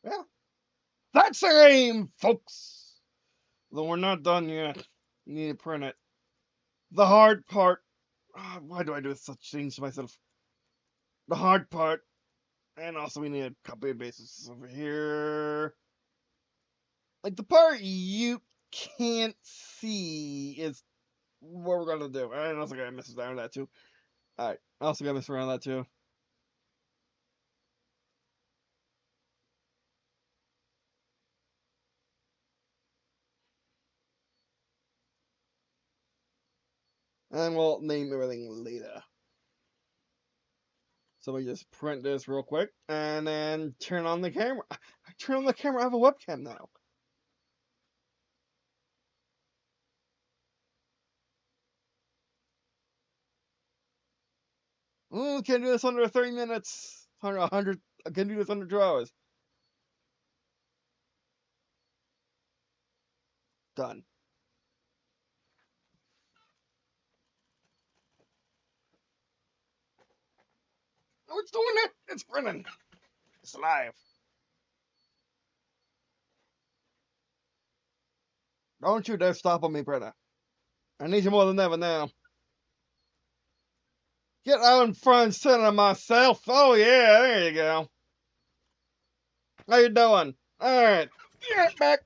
Yeah, that's the game, folks. Though we're not done yet. You need to print it. The hard part. Why do I do such things to myself? The hard part, and also we need a copy and basis over here. Like the part you can't see is what we're gonna do. And I also gotta mess around with that too. Alright, I also gotta mess around with that too. And we'll name everything later. So we just print this real quick and then turn on the camera. I turn on the camera, I have a webcam now. Can do this under 30 minutes. 100, I can do this under 2 hours. Done. Oh, it's doing it! It's printing! It's alive! Don't you dare stop on me, printer. I need you more than ever now. Get out in front and sit on myself. Oh, yeah, there you go. How you doing? Alright. Get back.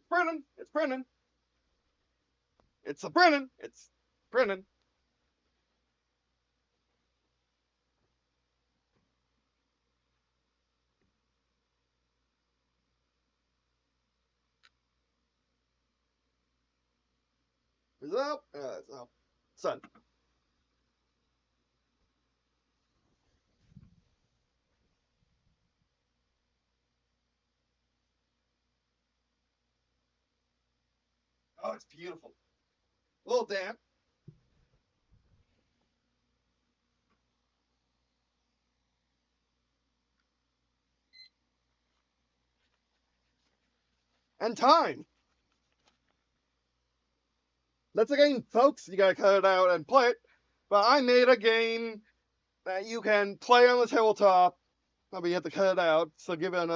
Printing. It's printing. It's a printing. It's printing. Is it up? It's up. Sun. Oh, it's beautiful. A little damp. And time. That's a game, folks. You gotta cut it out and play it. But I made a game that you can play on the tabletop. But you have to cut it out. So give it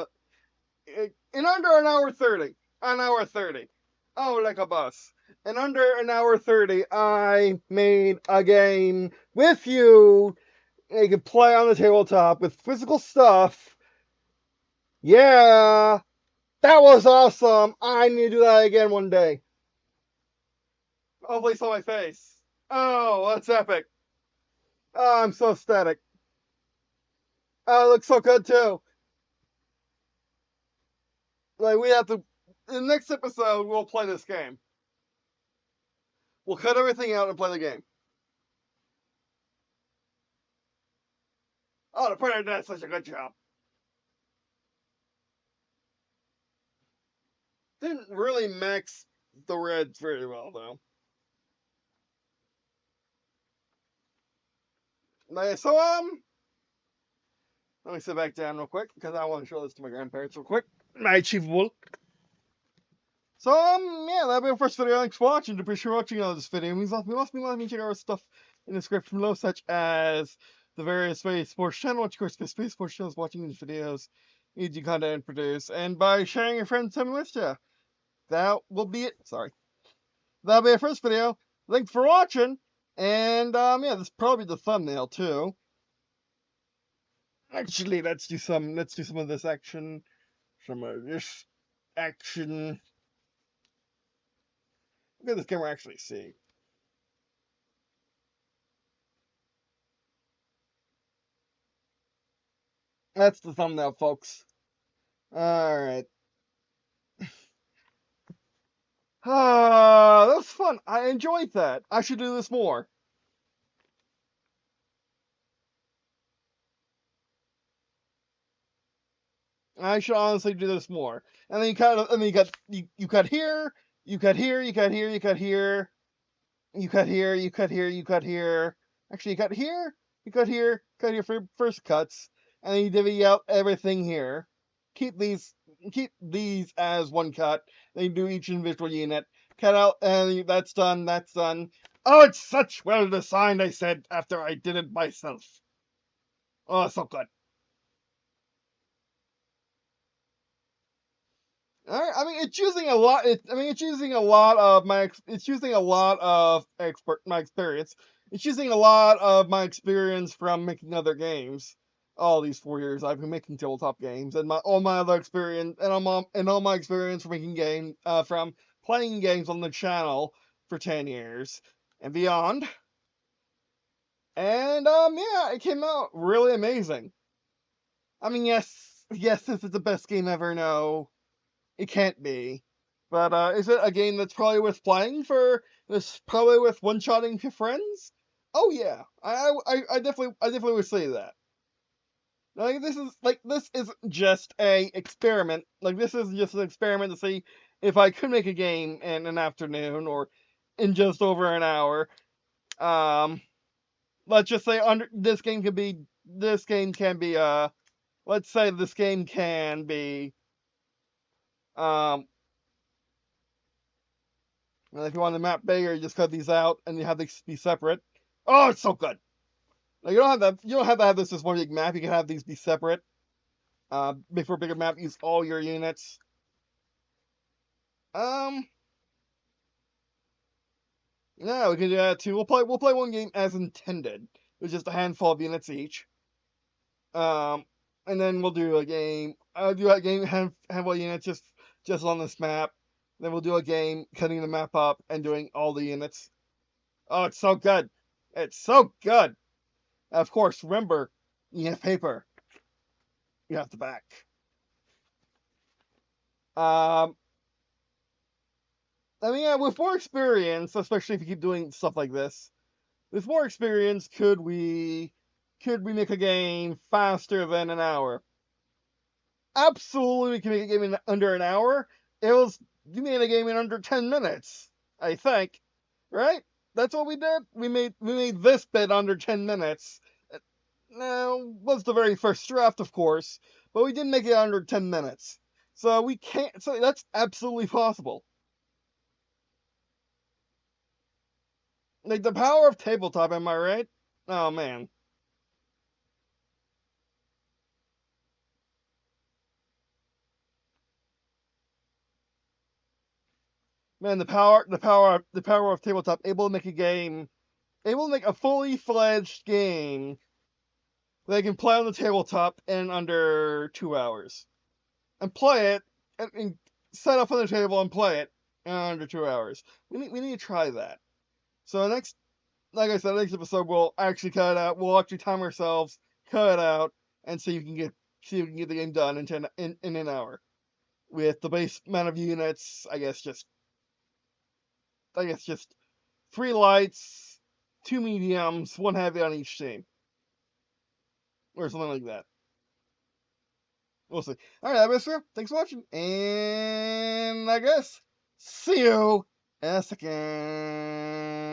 in under an hour 30. An hour 30. Oh, like a bus. In under an hour 30, I made a game with you. You can play on the tabletop with physical stuff. Yeah, that was awesome. I need to do that again one day. Hopefully, it's on my face. Oh, that's epic. Oh, I'm so ecstatic. Oh, it looks so good too. Like we have to. In the next episode, we'll play this game. We'll cut everything out and play the game. Oh, the printer did such a good job. Didn't really mix the reds very well though. So let me sit back down real quick because I want to show this to my grandparents real quick. My achievable. So yeah, that'll be our first video. Thanks for watching. Appreciate you watching this video. We must be check out our stuff in the description below, such as the various Space Sports channel, which of course Space Sports channels watching these videos, easy content and produce, and by sharing your friends and with you. That will be it. Sorry. That'll be our first video. Thanks for watching. And yeah, this is probably the thumbnail too. Actually, let's do some of this action. Some of this action. Look at this camera actually see. That's the thumbnail, folks. Alright. That was fun. I enjoyed that. I should do this more. I should honestly do this more. And then you cut you cut here, you cut here, you cut here, you cut here, you cut here, you cut here, you cut here. Actually, you cut here for first cuts, and then you divvy out everything here. Keep these as one cut. Then you do each individual unit. Cut out, and that's done. That's done. Oh, it's such well designed. I said after I did it myself. Oh, so good. All right. I mean, it's using a lot. It's using a lot of my. It's using a lot of my experience. It's using a lot of my experience from making other games. All these 4 years I've been making tabletop games, and all my other experience, and all my experience from making from playing games on the channel for 10 years and beyond. And yeah, it came out really amazing. I mean, yes, this is the best game ever. No, it can't be. But is it a game that's probably worth playing for? This probably worth one-shotting your friends? Oh yeah, I definitely would say that. Like this is just a experiment. Like this is just an experiment to see if I could make a game in an afternoon or in just over an hour. Let's just say this game can be let's say this game can be um and if you want the map bigger, you just cut these out and you have these be separate. Oh, it's so good. Now you don't have that. You don't have to have this as one big map. You can have these be separate. Before a bigger map, use all your units. Um, yeah, we can do that too. We'll play one game as intended, with just a handful of units each. Um, and then we'll do a game. Do a game handful of units just on this map. Then we'll do a game cutting the map up and doing all the units. Oh, it's so good! It's so good. Of course, remember, you have paper. You have the back. Um, I mean, yeah, with more experience, especially if you keep doing stuff like this, with more experience, could we make a game faster than an hour? Absolutely, we can make a game in under an hour. You made a game in under 10 minutes, I think, right? That's what we did. We made this bit under 10 minutes. Now, was the very first draft, of course, but we did make it under 10 minutes. So we can't. So that's absolutely possible. Like the power of tabletop, am I right? Oh man, man, the power of tabletop, able to make a game, able to make a fully fledged game they can play on the tabletop in under 2 hours, and play it and set up on the table and play it in under 2 hours. We need to try that. So next, like I said, next episode we'll actually cut it out. We'll actually time ourselves, cut it out, and see if we can get the game done in an hour with the base amount of units. I guess just 3 lights, 2 mediums, 1 heavy on each team, or something like that. We'll see. All right, Mister. Thanks for watching, and I guess see you in a second.